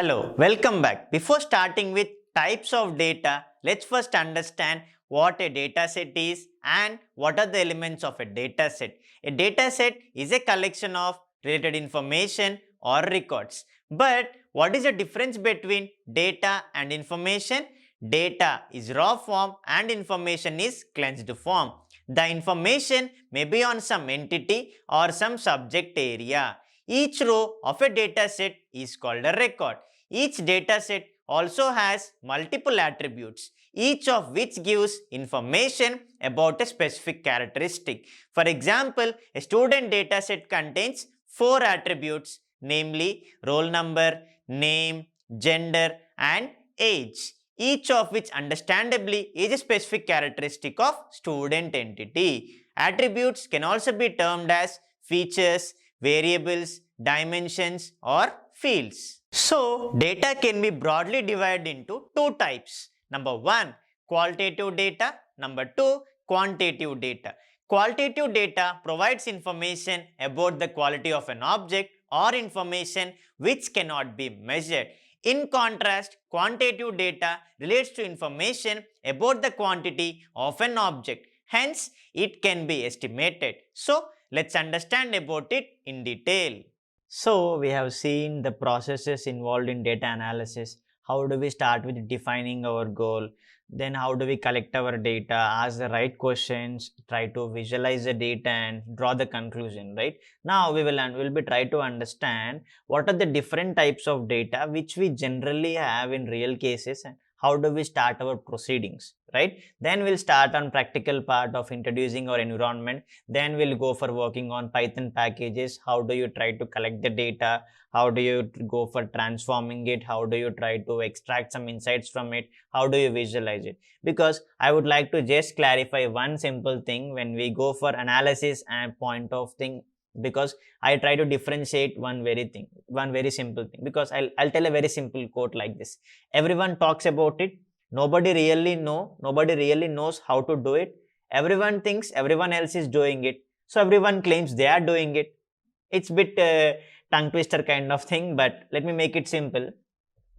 Hello, welcome back. Before starting with types of data, let's first understand what a dataset is and what are the elements of a dataset. A dataset is a collection of related information or records. But what is the difference between data and information? Data is raw form and information is cleansed form. The information may be on some entity or some subject area. Each row of a dataset is called a record. Each dataset also has multiple attributes, each of which gives information about a specific characteristic. For example, a student dataset contains 4 attributes, namely roll number, name, gender, and age, each of which understandably is a specific characteristic of student entity. Attributes can also be termed as features, variables, dimensions, or fields. So, data can be broadly divided into two types. Number 1, qualitative data. Number 2, quantitative data. Qualitative data provides information about the quality of an object or information which cannot be measured. In contrast, quantitative data relates to information about the quantity of an object. Hence, it can be estimated. So, let's understand about it in detail. So, we have seen the processes involved in data analysis. How do we start with defining our goal? Then how do we collect our data, ask the right questions, try to visualize the data and draw the conclusion, right? Now, we'll be try to understand what are the different types of data which we generally have in real cases and how do we start our proceedings, right? Then we'll start on practical part of introducing our environment. Then we'll go for working on Python packages. How do you try to collect the data? How do you go for transforming it? How do you try to extract some insights from it? How do you visualize it? Because I would like to just clarify one simple thing when we go for analysis and point of thing, because I try to differentiate one very simple thing, because I'll tell a very simple quote like this. Everyone talks about it. Nobody really knows how to do it. Everyone thinks everyone else is doing it. So everyone claims they are doing it. It's a bit tongue twister kind of thing, but let me make it simple,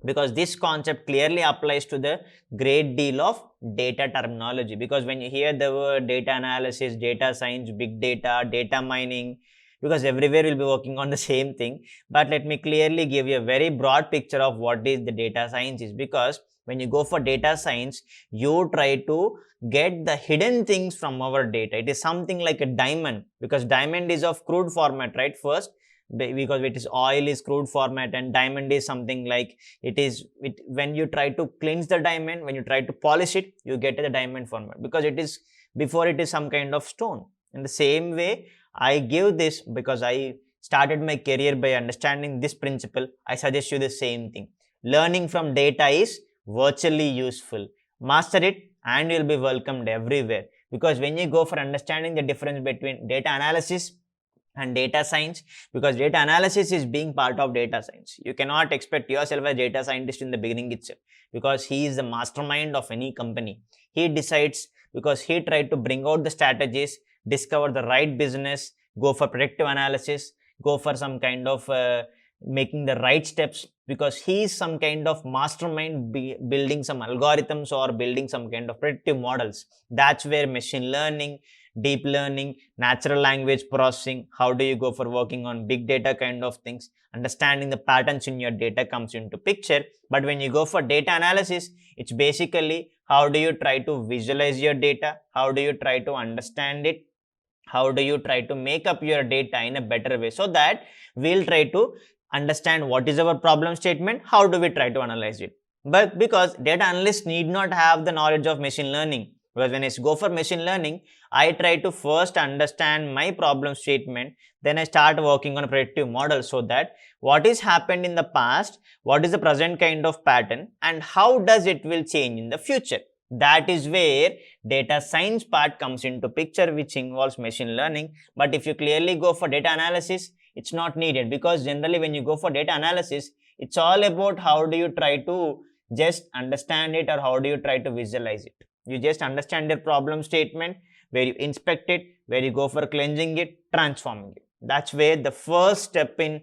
because this concept clearly applies to the great deal of data terminology. Because when you hear the word data analysis, data science, big data, data mining, because everywhere we'll be working on the same thing. But let me clearly give you a very broad picture of what is the data science is, because when you go for data science, you try to get the hidden things from our data. It is something like a diamond, because diamond is of crude format, right? First, because it is oil is crude format, and diamond is something like when you try to cleanse the diamond, when you try to polish it, you get the diamond format, because it is before it is some kind of stone. In the same way, I give this because I started my career by understanding this principle. I suggest you the same thing. Learning from data is virtually useful. Master it and you'll be welcomed everywhere. Because when you go for understanding the difference between data analysis and data science, because data analysis is being part of data science. You cannot expect yourself as a data scientist in the beginning itself, because he is the mastermind of any company. He decides, because he tried to bring out the strategies, discover the right business, go for predictive analysis, go for some kind of making the right steps, because he is some kind of mastermind building some algorithms or building some kind of predictive models. That's where machine learning, deep learning, natural language processing, how do you go for working on big data kind of things, understanding the patterns in your data comes into picture. But when you go for data analysis, it's basically how do you try to visualize your data, how do you try to understand it, how do you try to make up your data in a better way, so that we'll try to understand what is our problem statement, how do we try to analyze it. But because data analysts need not have the knowledge of machine learning, because when I go for machine learning, I try to first understand my problem statement, then I start working on a predictive model, so that what is happened in the past, what is the present kind of pattern, and how does it will change in the future. That is where data science part comes into picture, which involves machine learning. But if you clearly go for data analysis, it's not needed, because generally when you go for data analysis, it's all about how do you try to just understand it, or how do you try to visualize it. You just understand your problem statement, where you inspect it, where you go for cleansing it, transforming it. That's where the first step in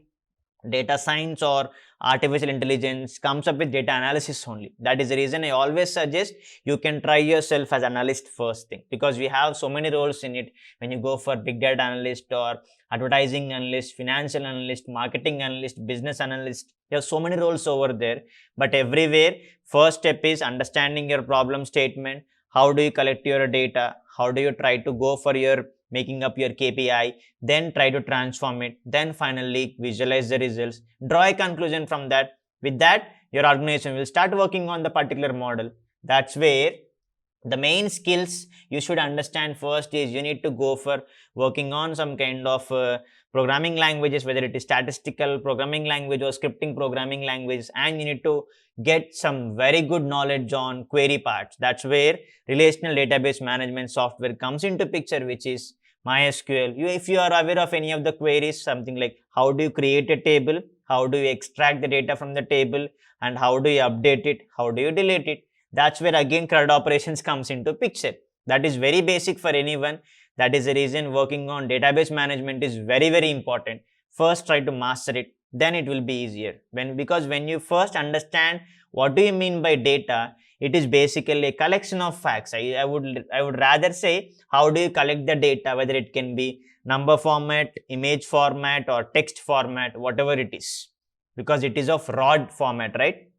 data science or artificial intelligence comes up with data analysis only. That is the reason I always suggest you can try yourself as analyst first thing, because we have so many roles in it. When you go for big data analyst or advertising analyst, financial analyst, marketing analyst, business analyst, there are so many roles over there. But everywhere, first step is understanding your problem statement. How do you collect your data? How do you try to go for your making up your KPI, then try to transform it, then finally visualize the results, draw a conclusion from that. With that, your organization will start working on the particular model. That's where the main skills you should understand first is you need to go for working on some kind of programming languages, whether it is statistical programming language or scripting programming language, and you need to get some very good knowledge on query parts. That's where relational database management software comes into picture, which is MySQL. If you are aware of any of the queries, something like how do you create a table, how do you extract the data from the table, and how do you update it, how do you delete it, that's where again CRUD operations comes into picture. That is very basic for anyone. That is the reason working on database management is very, very important. First try to master it, then it will be easier. Because when you first understand what do you mean by data, it is basically a collection of facts. I would rather say how do you collect the data, whether it can be number format, image format, or text format, whatever it is, because it is of raw format, right?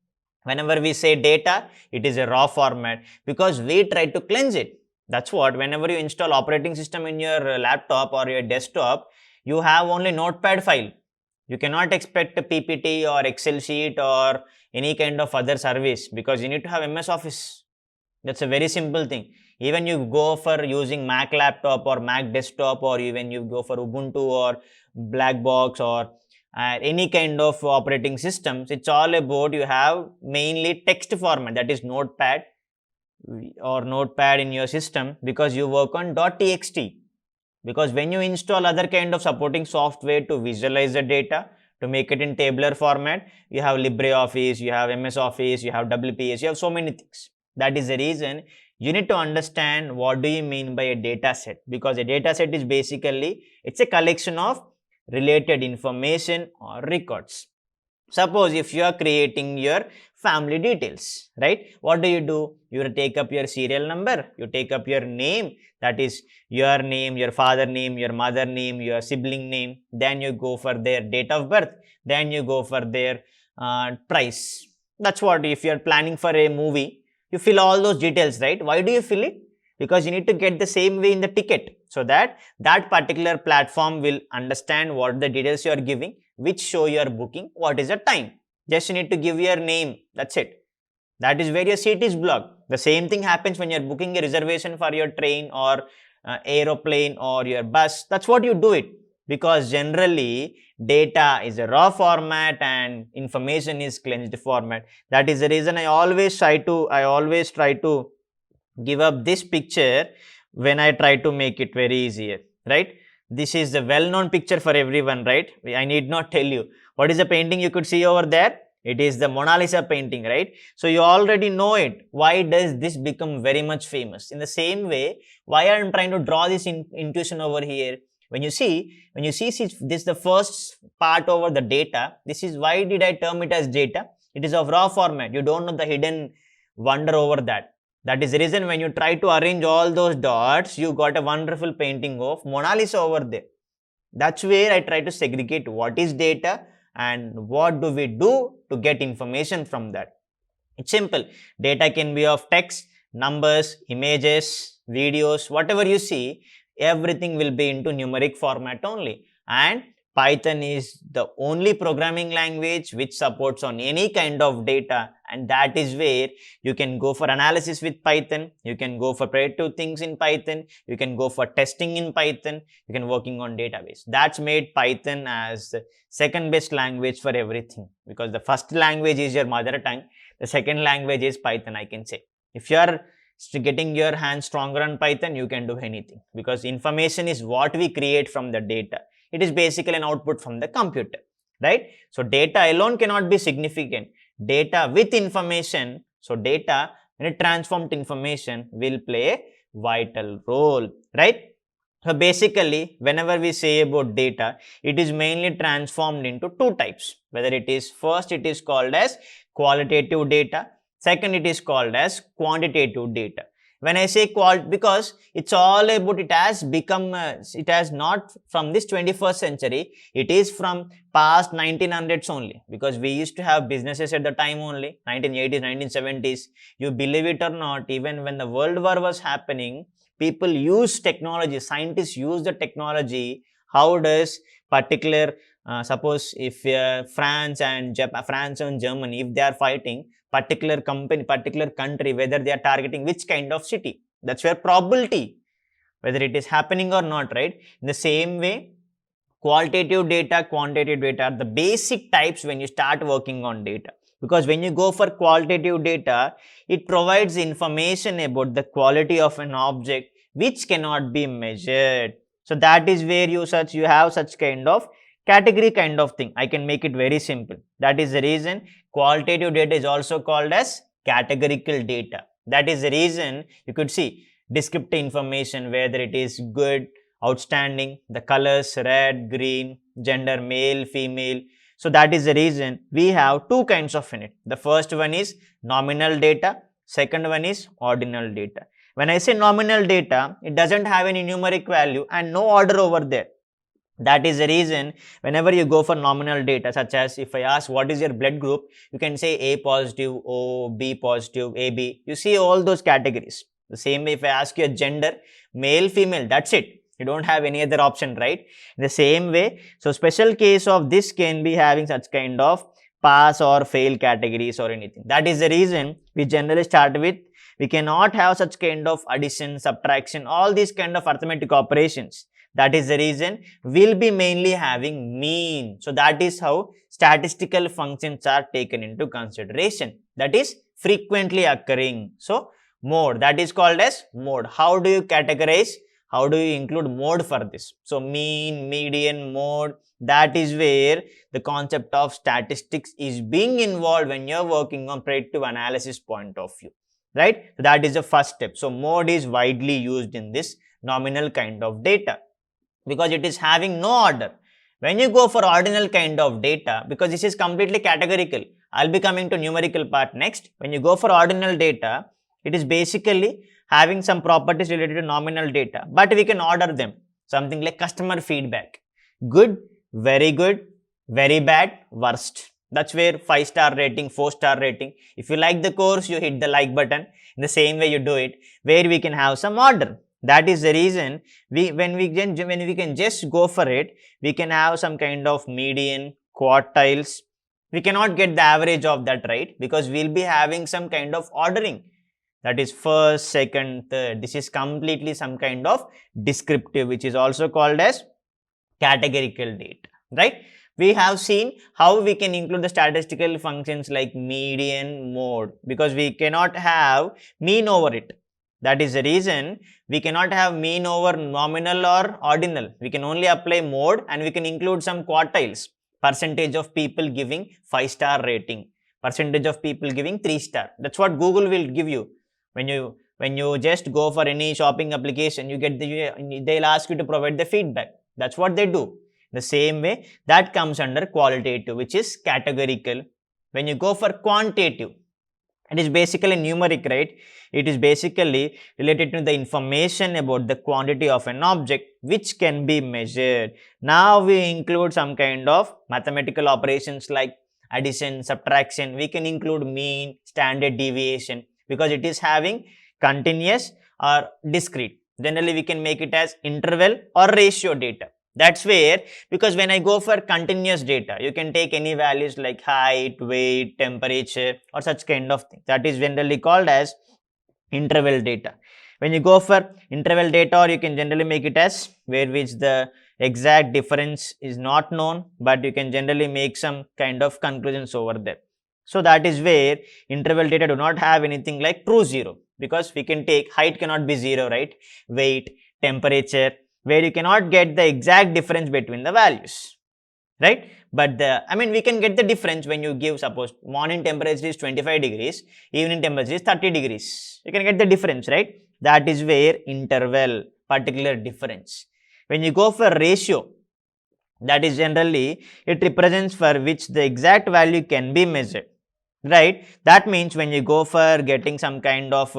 Whenever we say data, it is a raw format because we try to cleanse it. That's what, whenever you install operating system in your laptop or your desktop, you have only notepad file. You cannot expect a PPT or Excel sheet or any kind of other service, because you need to have MS Office. That's a very simple thing. Even you go for using Mac laptop or Mac desktop, or even you go for Ubuntu or Blackbox or any kind of operating systems, it's all about you have mainly text format, that is notepad or notepad in your system, because you work on .txt. Because when you install other kind of supporting software to visualize the data, to make it in tabular format, you have LibreOffice, you have MS Office, you have WPS, you have so many things. That is the reason you need to understand what do you mean by a data set, because a data set is basically, it's a collection of related information or records. Suppose if you are creating your family details, right? What do? You take up your serial number, you take up your name, that is your name, your father name, your mother name, your sibling name, then you go for their date of birth, then you go for their price. That's what, if you are planning for a movie, you fill all those details, right? Why do you fill it? Because you need to get the same way in the ticket, so that that particular platform will understand what the details you are giving, which show you are booking, what is the time. Just you need to give your name, that's it. That is where your seat is blocked. The same thing happens when you are booking a reservation for your train or aeroplane or your bus. That's what you do it, because generally data is a raw format and information is cleansed format. That is the reason I always try to give up this picture when I try to make it very easier, right? This is the well-known picture for everyone, right? I need not tell you. What is the painting you could see over there? It is the Mona Lisa painting, right? So you already know it. Why does this become very much famous? In the same way, why I am trying to draw this intuition over here? When you see this the first part over the data, this is why did I term it as data? It is of raw format. You don't know the hidden wonder over that. That is the reason when you try to arrange all those dots, you got a wonderful painting of Mona Lisa over there. That's where I try to segregate what is data and what do we do to get information from that. It's simple. Data can be of text, numbers, images, videos, whatever you see, everything will be into numeric format only. And Python is the only programming language which supports on any kind of data, and that is where you can go for analysis with Python, you can go for predictive things in Python, you can go for testing in Python, you can working on database. That's made Python as the second best language for everything, because the first language is your mother tongue, the second language is Python, I can say. If you are getting your hands stronger on Python, you can do anything, because information is what we create from the data. It is basically an output from the computer, right? So data alone cannot be significant. Data with information, so data when it transformed to information will play a vital role, right? So basically, whenever we say about data, it is mainly transformed into two types. Whether it is first, it is called as qualitative data. Second, it is called as quantitative data. When I say because it's all about, it has become, it has not from this 21st century, it is from past 1900s only. Because we used to have businesses at the time only, 1980s, 1970s. You believe it or not, even when the World War was happening, people use technology, scientists use the technology. How does particular, suppose if France and Germany, if they are fighting, particular company, particular country, whether they are targeting which kind of city, that's where probability, whether it is happening or not, right? In the same way, qualitative data, quantitative data are the basic types when you start working on data. Because when you go for qualitative data, it provides information about the quality of an object which cannot be measured. So that is where you have such kind of category kind of thing. I can make it very simple. That is the reason qualitative data is also called as categorical data. That is the reason you could see descriptive information, whether it is good, outstanding, the colors red, green, gender male, female. So that is the reason we have two kinds of in it. The first one is nominal data, second one is ordinal data. When I say nominal data, it doesn't have any numeric value and no order over there. That is the reason whenever you go for nominal data, such as if I ask what is your blood group, you can say A positive, O, B positive, AB. You see all those categories. The same way if I ask you a gender, male, female, that's it. You don't have any other option, right? In the same way, so special case of this can be having such kind of pass or fail categories or anything. That is the reason we generally start with, we cannot have such kind of addition, subtraction, all these kind of arithmetic operations. That is the reason we'll be mainly having mean. So that is how statistical functions are taken into consideration. That is frequently occurring. So mode, that is called as mode. How do you categorize? How do you include mode for this? So mean, median, mode, that is where the concept of statistics is being involved when you're working on predictive analysis point of view, right? So that is the first step. So mode is widely used in this nominal kind of data, because it is having no order. When you go for ordinal kind of data, because this is completely categorical, I'll be coming to numerical part next. When you go for ordinal data, it is basically having some properties related to nominal data, but we can order them. Something like customer feedback. Good, very good, very bad, worst. That's where 5-star rating, 4-star rating. If you like the course, you hit the like button. In the same way you do it, where we can have some order. That is the reason when we can just go for it, we can have some kind of median, quartiles. We cannot get the average of that, right? Because we'll be having some kind of ordering. That is first, second, third. This is completely some kind of descriptive, which is also called as categorical data, right? We have seen how we can include the statistical functions like median, mode, because we cannot have mean over it. That is the reason we cannot have mean over nominal or ordinal. We can only apply mode, and we can include some quartiles. Percentage of people giving 5-star rating. Percentage of people giving 3-star. That's what Google will give you. When you just go for any shopping application, they'll ask you to provide the feedback. That's what they do. The same way, that comes under qualitative, which is categorical. When you go for quantitative, it is basically numeric, right? It is basically related to the information about the quantity of an object which can be measured. Now we include some kind of mathematical operations like addition, subtraction. We can include mean, standard deviation, because it is having continuous or discrete. Generally, we can make it as interval or ratio data. That's where, because when I go for continuous data, you can take any values like height, weight, temperature, or such kind of thing. That is generally called as interval data. When you go for interval data, or you can generally make it as where which the exact difference is not known, but you can generally make some kind of conclusions over there. So that is where interval data do not have anything like true zero, because we can take height cannot be zero, right? Weight, temperature, where you cannot get the exact difference between the values, right? But we can get the difference when you give, suppose morning temperature is 25 degrees, evening temperature is 30 degrees. You can get the difference, right? That is where interval particular difference. When you go for ratio, that is generally it represents for which the exact value can be measured, right? That means when you go for getting some kind of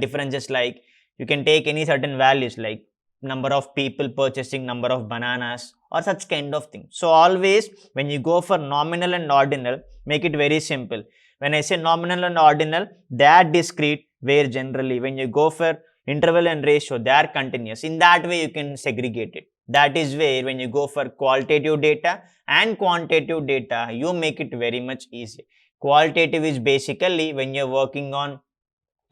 differences, like you can take any certain values like number of people purchasing number of bananas or such kind of thing. So always when you go for nominal and ordinal, make it very simple. When I say nominal and ordinal, they are discrete, where generally when you go for interval and ratio, they are continuous. In that way you can segregate it. That is where when you go for qualitative data and quantitative data, you make it very much easier. Qualitative is basically when you're working on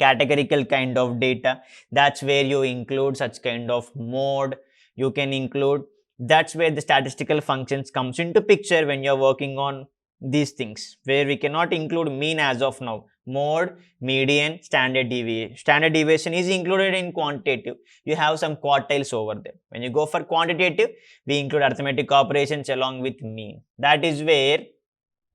categorical kind of data. That's where you include such kind of mode. You can include, that's where the statistical functions comes into picture when you're working on these things, where we cannot include mean as of now. Mode, median, standard deviation. Standard deviation is included in quantitative. You have some quartiles over there. When you go for quantitative, we include arithmetic operations along with mean. That is where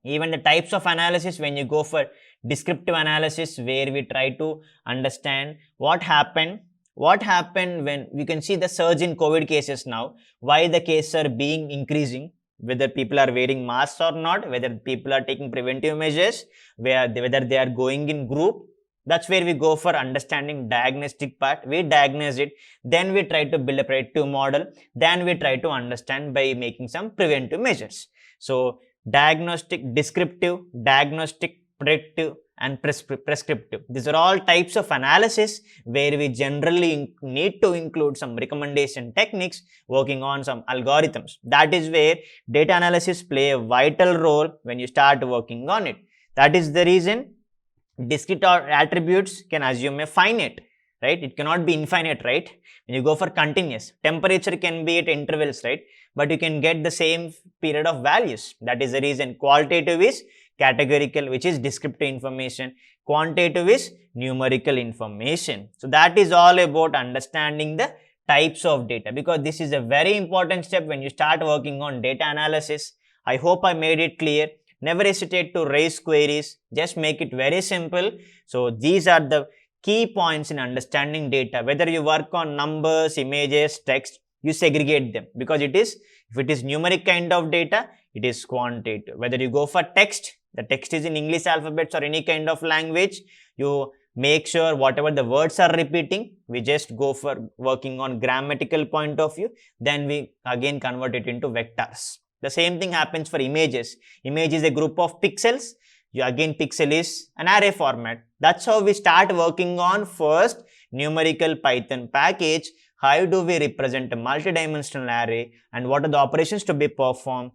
even the types of analysis, when you go for descriptive analysis, where we try to understand what happened when we can see the surge in COVID cases now, why the cases are being increasing, whether people are wearing masks or not, whether people are taking preventive measures, whether they are going in group. That's where we go for understanding diagnostic part. We diagnose it, then we try to build a predictive model, then we try to understand by making some preventive measures. So diagnostic, descriptive, diagnostic, predictive, and prescriptive. These are all types of analysis where we generally need to include some recommendation techniques, working on some algorithms. That is where data analysis play a vital role when you start working on it. That is the reason discrete attributes can assume a finite, right? It cannot be infinite, right? When you go for continuous, temperature can be at intervals, right? But you can get the same period of values. That is the reason qualitative is categorical, which is descriptive information. Quantitative is numerical information. So that is all about understanding the types of data, because this is a very important step when you start working on data analysis. I hope I made it clear. Never hesitate to raise queries. Just make it very simple. So these are the key points in understanding data. Whether you work on numbers, images, text, you segregate them, because if it is numeric kind of data, it is quantitative. Whether you go for text, the text is in English alphabets or any kind of language, you make sure whatever the words are repeating, we just go for working on grammatical point of view, then we again convert it into vectors. The same thing happens for images. Image is a group of pixels. Pixel is an array format. That's how we start working on first numerical Python package. How do we represent a multidimensional array and what are the operations to be performed?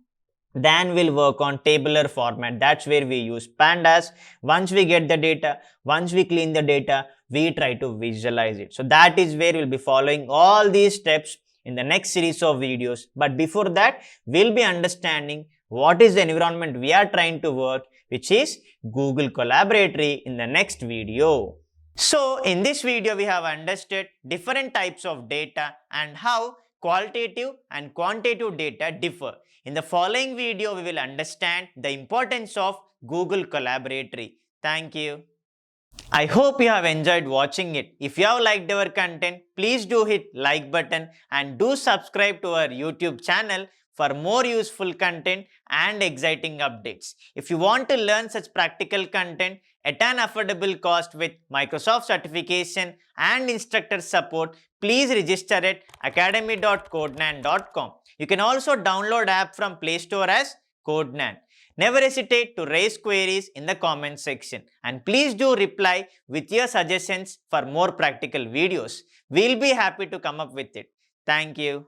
Then we'll work on tabular format. That's where we use pandas. Once we get the data, once we clean the data, we try to visualize it. So that is where we'll be following all these steps in the next series of videos. But before that, we'll be understanding what is the environment we are trying to work, which is Google Colaboratory, in the next video. So in this video, we have understood different types of data and how qualitative and quantitative data differ. In the following video, we will understand the importance of Google Colaboratory. Thank you. I hope you have enjoyed watching it. If you have liked our content, please do hit like button and do subscribe to our YouTube channel for more useful content and exciting updates. If you want to learn such practical content at an affordable cost with Microsoft certification and instructor support, please register at academy.codegnan.com. You can also download app from Play Store as Codegnan. Never hesitate to raise queries in the comment section, and please do reply with your suggestions for more practical videos. We'll be happy to come up with it. Thank you.